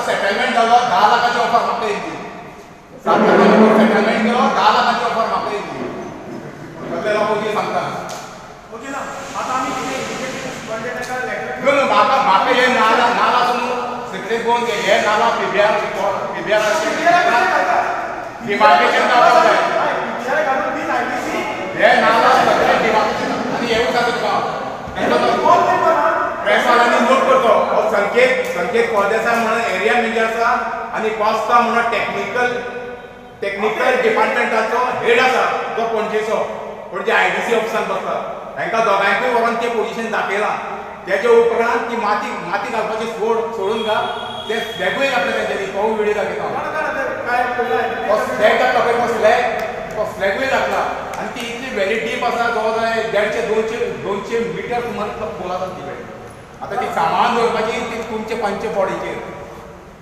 Settlement जालो 10 लाखाची offer म्हाका येयली 7 लाखाची सेटलमेंट केलो 10 लाखाची ऑफर म्हाका येयली कसले लोक ओके सांगता ओके ना आता आमी कितें म्हाका हे नाला सगळे कोण हे नाला पीबीआर डिमार्केशन जावपाक जाय हे नाला सगळे डिमार्केशन आनी हेवूय सांगता तुका प्रेसवाल्यांनी नोट करतो संकेत परदेसाय म्हणून एरिया मॅनेजर आसा आनी कॉस्ता म्हणून टेक्निकल डिपार्टमेंटाचो हेड आसा तो पणजेचो पणजे आयडीसी ऑफिसान बसता तांकां दोगांयकूय व्हरोन तें पोजिशन दाखयलां तेजे उपरांत ती माती घालपाची सोडून घा ते स्लॅबूय घातले तेंच्यांनी तो व्हिडिओ दाखयता स्लॅबूय घातला आनी ती इतली व्हेरी डीप आसा जवळ जवळ 200 मिटर सुमार खोल आसा ती आता ती सामान दवरपाची ती तुमचे पंचे पॉडीचेर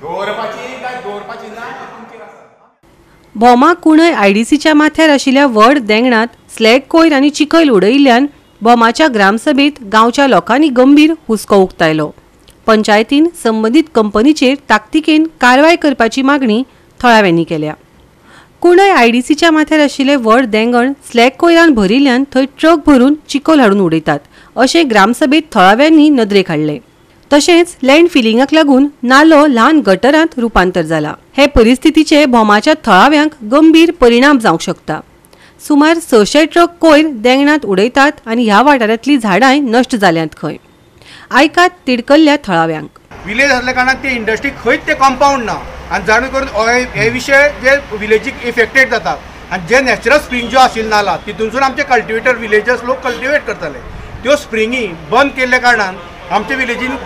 दवरपाची काय दवरपाची ना तुमचेर आसा। भोमा कुंडय आयडीसीच्या माथ्यार आशिल्ल्या व्हड देंगणात स्लॅग कोयर आनी चिखल उडयिल्ल्यान भोमाच्या ग्रामसभेत गांवच्या लोकांनी गंभीर हुस्को उक्तायलो। पंचायतीन संबंदीत कंपनीचेर ताकतिकेन कारवाय करपाची मागणी थळाव्यांनी केल्या। कुंडय आयडीसीच्या माथ्यार आशिल्ले व्हड देंगण स्लॅग कोयरान भरिल्ल्यान थंय ट्रक भरून चिखल हाडून उडयतात अशे ग्रामसभेत थळाव्यांनी नदरेक हाडले। तशेंच लँड फिलिंगाक लागून नालो ल्हान गटरांत रुपांतर जाला। हे परिस्थितीचे भोमाच्या थळाव्यांक गंभीर परिणाम जावंक शकता। सुमार 600 ट्रक कोयर देंगणात उडयतात आनी ह्या वाठारांतली झाडांय नश्ट जाल्यांत खंय। आयकात तिडकल्ल्या थळाव्यांक विलेज असल्या कारणान ते इंडस्ट्री खंयच ते कंपाऊंड ना आनी जाणून करून हे विशय जे विलेजीक इफेक्टेड जातात आनी जे नॅचरल स्प्रिंग ज्यो आशिल्ल्यो नाला तितूनसून आमचे कल्टिवेटर विलेजर्स लोक कल्टिवेट करताले त्यो स्प्रिंगी बंद केल्ल्या कारणान आमच्या विलेजीन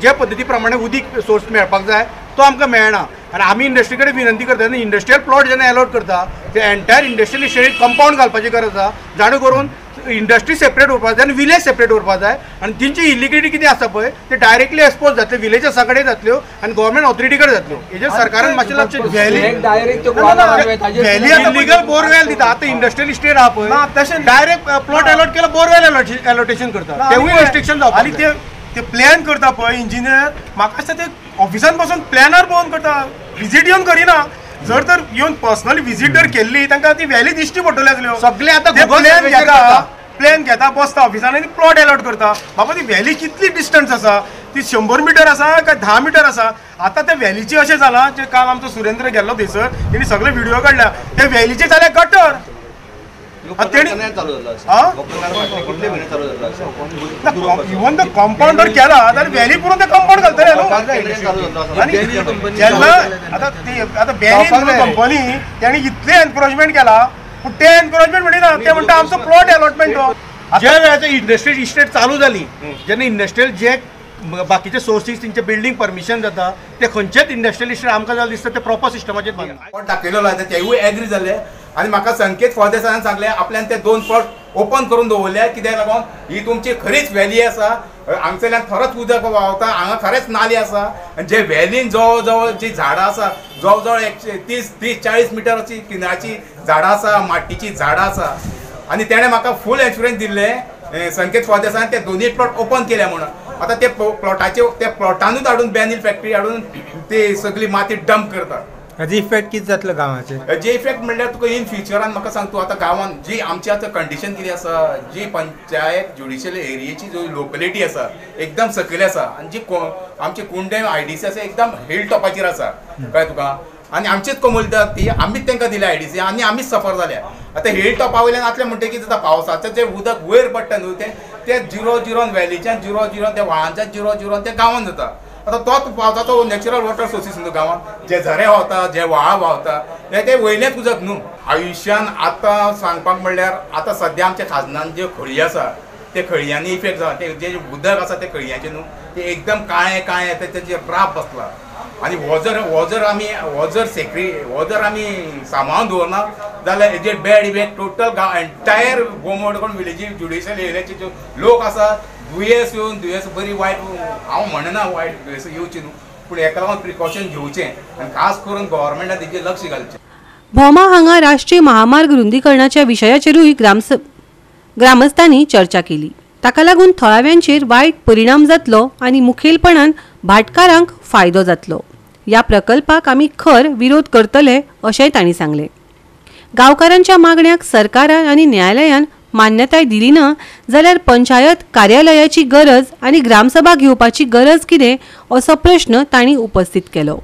जे पद्दती प्रमाणे उदीक सोर्स मेळपाक जाय तो आमकां मेळना आनी आमी इंडस्ट्री कडेन विनंती करता इंडस्ट्रियल प्लॉट जेन्ना अलॉट करता ते एंटायर इंडस्ट्रियल इस्टेटीक कंपाऊंड घालपाची गरज आसा जाणून करून इंडस्ट्री सेपरेट उरपाक जाय आनी विलेज सेपरेट उरपाक जाय आनी तेंची इलिगिलिटी कितें आसा पळय ते डायरेक्टली एक्सपोज जातले विलेजर्सा कडेन जातल्यो आनी गव्हर्मेंट ऑथॉरिटी कडेन जातल्यो हेजेर सरकारान मातशें लक्ष व्हॅली इलिगल बोरवेल दिता आतां इंडस्ट्रियल इस्टेट आहा पळय तशें डायरेक्ट प्लॉट अलॉट केलो बोरवेल एलोटेशन करता तेवूय रिस्ट्रिक्शन जावपाक आनी ते प्लॅन करता पळय इंजिनियर म्हाका दिसता ते ऑफिसान बसून प्लॅनर पळोवन करता विजीट येवन करिना जर तर येवन पर्सनली विजीट जर केल्ली तांकां ती व्हॅली दिश्टी पडटल्यो आसल्यो सगळे आतां प्लॅन घेता बसता ऑफिसान आनी प्लॉट अलॉट करता बाबा ती व्हॅली कितली डिस्टन्स आसा ती 100 मिटर आसा काय 10 मिटर आसा आतां त्या व्हॅलीची अशें जालां जे काल आमचो सुरेंद्र गेल्लो थंयसर तेणी सगळे व्हिडिओ काडल्या त्या व्हॅलीचे जाले गटर इवन द कंपाऊंडर केला जाल्यार व्हॅली पुरून ते कंपाऊंड घालतले न्हू आतां बॅनी कंपनी तेणी इतले एनक्रोचमेंट केला पूण ते एनक्रोचमेंट म्हणिना ते म्हणटा आमचो प्लॉट अलॉटमेंट हो ज्या वेळाचेर इंडस्ट्रियल इस्टेट चालू जाली जेन्ना इंडस्ट्रियल जे बाकीचे सोर्सीस तेंचे बिल्डिंग परमिशन जाता ते खंयचेच इंडस्ट्रियल इस्टेट आमकां जाल्यार दिसता ते प्रॉपर सिस्टमाचेर प्लॉट दाखयलेलो आसा तेवूय एग्री जाले आनी म्हाका संकेत फळदेसायान सांगले आपल्यान ते 2 प्लॉट ओपन करून दवरल्या कित्याक लागून ही तुमची खरीच व्हॅली आसा हांगसरल्यान खरोच उदक व्हांवता हांगा खरेंच नाली आसा आनी जे व्हॅलीन जवळ जवळ जी झाडां आसा जवळ जवळ 130-40 मिटराची किनाराची झाडां आसा माट्टीची झाडां आसा आनी तेणें म्हाका फूल एश्युरन्स दिल्ले संकेत फळदेसायान ते दोनूय प्लॉट ओपन केल्या म्हणून आता ते प्लॉटाचे त्या प्लॉटानूच हाडून बॅनिल फॅक्टरी हाडून ते सगळी माती डंप करतात हाजे इफेक्ट कितें जातलो गांवाचे हेजे इफेक्ट म्हणल्यार तुका इन फ्युचरान म्हाका सांग तूं आतां गांवान जी आमची आतां कंडिशन कितें आसा जी पंचायत ज्युडिशियल एरियेची जो लोकलिटी आसा एकदम सकयल आसा आनी जी आमची कुंडय आयडीसी आसा एकदम हिल टॉपाचेर आसा कळ्ळें तुका आनी आमचीच कोमुलतात ती आमीच तांकां दिल्या आयडीसी आनी आमीच सफर जाल्या आतां हिल टॉपा वयल्यान आतले म्हणटकीर कितें जाता पावसाचें जें उदक वयर पडटा न्हू ते जिरोन व्हॅलीच्यान जिरोन त्या व्हाळांच्यान जिरोन ते गांवांत जाता आतां तोच पावसाचो नॅचरल वॉटर सोर्सीस न्हू गांवांत जे झरे व्हांवता जे व्हाळ व्हांवता ते वयलेच उदक न्हू आयुश्यान आतां सांगपाक म्हणल्यार आतां सद्या आमच्या खाजनान जे खळी आसा ते खळयांनी इफेक्ट जाला ते जे उदक आसा ते खळयांचे न्हू ते एकदम काळें तेजेर राब बसला आनी हो जर आमी सांबाळून दवरना जाल्यार हेजेर बॅड इफेक्ट टोटल एंटायर गोमोडगोंड विलेजी ज्युडिशियल एरियाचे जे लोक आसा दुयेंस बरी वायट हांव म्हणना वायट दुयेंस येवची न्हू पूण हेका लागून प्रिकॉशन घेवचें आनी खास करून गव्हर्मेंटान तेजेर लक्ष घालचें। भोमा हांगा राष्ट्रीय महामार्ग रुंदीकरणाच्या विशयाचेरूय ग्रामस्थांनी चर्चा केली। ताका लागून थळाव्यांचेर वायट परिणाम जातलो आनी मुखेलपणान भाटकारांक फायदो जातलो। ह्या प्रकल्पाक आमी खर विरोध करतले अशेंय तांणी सांगले। गांवकारांच्या मागण्यांक सरकारान आनी न्यायालयान मान्यताय दिली ना जाल्यार पंचायत कार्यालयाची गरज आनी ग्रामसभा घेवपाची गरज कितें असो प्रश्न तांणी उपस्थित केलो।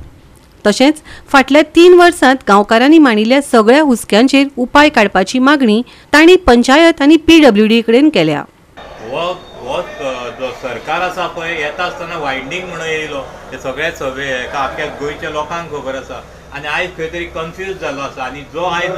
तशेंच फाटल्या 3 वर्सांत गांवकारांनी मांडिल्ल्या सगळ्या हुस्क्यांचेर उपाय काडपाची मागणी तांणी पंचायत आनी PWD कडेन केल्या। जो सरकार आसा पळय येता आसतना वायडनींग म्हणून येयलो ते सगळे सगळे हेका आख्या गोंयच्या लोकांक खबर आसा आनी आयज खंय तरी कन्फ्यूज जालो आसा आनी जो आयज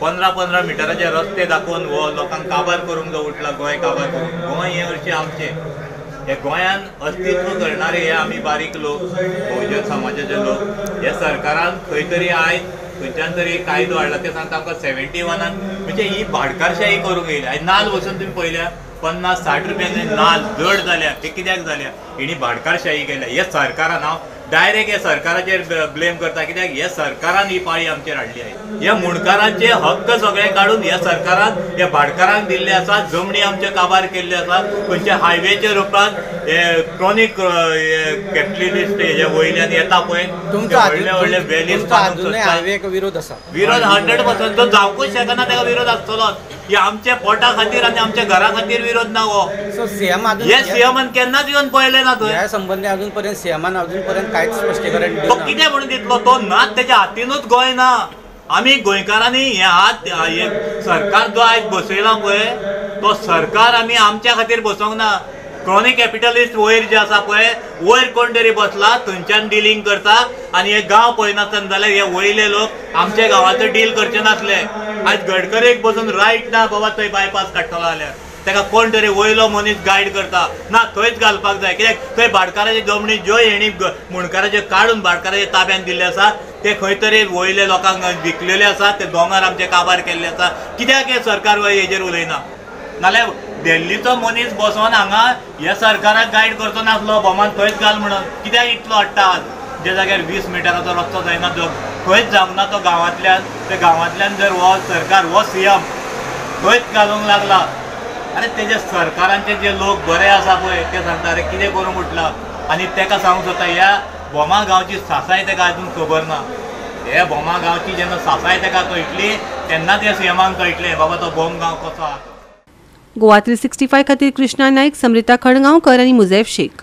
15-15 मिटराचे रस्ते दाखोवन हो लोकांक काबार करूंक जो उठला गोंय काबार करूंक गोंय हे हरशीं आमचें हे गोंयान अस्तित्व करणारे हे आमी बारीक लोक बहुजन समाजाचे लोक हे सरकारान खंय तरी आयज खंयच्यान तरी कायदो हाडला ते सांगता आमकां 71 म्हणजे ही भाटकारशाही करूंक येयली। आयज नाल्ल वचून तुमी पळयल्या 50-60 रुपयांनी नाल्ल जड जाल्या ते कित्याक जाल्या हेणी भाटकारशाही केल्या। हे सरकारान हांव डायरेक्ट हे सरकाराचेर ब्लेम करता कित्याक हे सरकारान ही पाळी आमचेर हाडली आहे। हे मुणकारांचे हक्क सगळे काडून हे सरकारान हे भाटकारांक दिल्ले आसा, जमनी आमचे काबार केल्ले आसा, खंयचे हायवेच्या रुपान हे क्रॉनिक कॅपिटलिस्ट हे वयल्यान येता पळय व्हडले व्हडले व्हॅलीज हायवेक विरोध आसा। विरोध 100% तो जावंकूच शकना, ताका विरोध आसतलोच। हे आमच्या पोटा खातीर आनी आमच्या घरा खातीर विरोध ना हो। हे सीएमान केन्नाच येवन पळयले ना थंय। ह्या संबंधी अजूनपर्यंत सीएमान अजूनपर्यंत कांयच स्पश्टीकरण तो कितें म्हणून दितलो? तो नाच त्याच्या हातीनूच गोंय ना। आमी गोंयकारांनी हे हात हे सरकार जो आयज बसयला पळय तो सरकार आमी आमच्या खातीर बसोवंक ना। क्रॉनिक कॅपिटलिस्ट वयर जे आसा पळय वयर कोण तरी बसला थंयच्यान डिलिंग करता आनी हे गांव पळयनासतना जाल्यार हे वयले लोक आमच्या गांवाचो डील करचे नासले। आयज गडकरीक बसून रायट ना बाबा थंय बायपास काडटलो जाल्यार ताका कोण तरी वयलो मनीस गायड करता ना थंयच घालपाक जाय कित्याक थंय भाटकाराची जमनी ज्यो हेणी मुणकाराचे काडून भाटकाराच्या ताब्यात दिल्ले आसा ते खंय तरी वयले लोकांक विकलेले आसा, ते दोंगर आमचे काबार केल्ले आसा। कित्याक हे सरकार हेजेर उलयना? नाल्यार दिल्लीचो मनीस बसोन हांगा हे सरकाराक गायड करचो नासलो बोमान थंयच घाल म्हणून कित्याक इतलो हाडटा आज जे जाग्यार 20 मिटराचो रस्तो जायना जो खंयच जावंक ना तो गांवांतल्यान जर हो सरकार हो सीएम थंयच घालूंक लागला आनी तेजे सरकारांचे जे लोक बरे आसा पळय ते सांगता अरे कितें करूंक उठला आनी ताका सांगूंक सोदता ह्या बोमा गांवची सासाय ताका अजून खबर ना। हे बोमा गांवची जेन्ना सासाय ताका कळटली तेन्ना त्या सीएमाक कळटलें बाबा तो बोम गांव कसो आसा। गोवा 365 खातीर कृष्णा नायक, समृता खणगांवकर आनी मुझैफ शेख।